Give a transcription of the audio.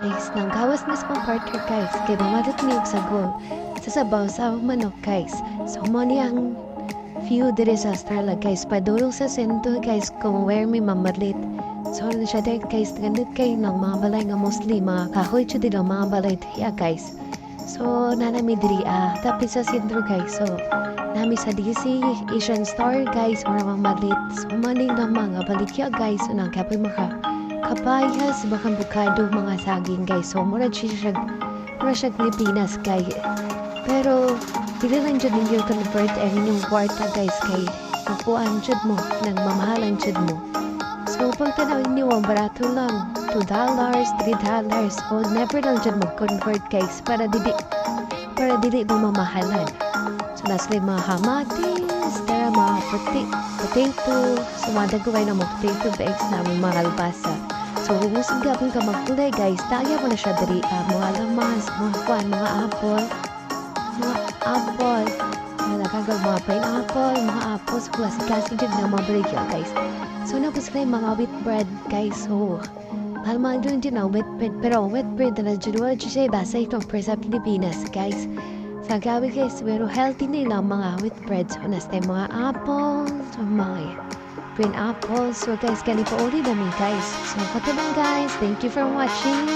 Guys, nang gawas mas pang partner guys, kay bumadot niyog sa goal. Sa sabaw sa manok guys. So mo niyang view dire sa Starla guys. Padulong sa sento guys kung where may mamalit. So na siya direct guys, gandit kayo ng mga balay nga mostly, mga kahoy siya din ang mga balay diya guys. So nanami diri tapi sa sentro guys. So nami sa DC Asian Star guys, mga mamalit. So maning ng mga balikya guys, so nang kapoy maka kapayas, bakang bukado mga saging guys. So mura siya Pilipinas guys. Pero dili lang dyan ninyo convert ang inyong kwarta guys kay nakuhaan dyan mo, nang mamahalan dyan mo. So pag tanawin nyo, ang barato lang, $2, $3. So never lang dyan mag-convert guys para dili mo mamahalan. So nasa mga hamatis, tara mga potato, so madagaway na mga potato bags na mga albasa. So, kung gapon ka magkulay guys, taya mo na siya dari mga lamas, mga apple, nalakagag mga pineapple, mga apples, kasi dyan na mga baligya guys. So, napos na yung mga wheat bread guys. So, mahal mga doon dyan na wheat bread, pero wheat bread na dyan wala dyan siya basa itong sa Pilipinas guys. Sa gabi guys, pero healthy nila mga wheat bread. So, nasa mga apple, so mga green apples. So guys, ganito ulit namin guys. So, katabang guys, thank you for watching.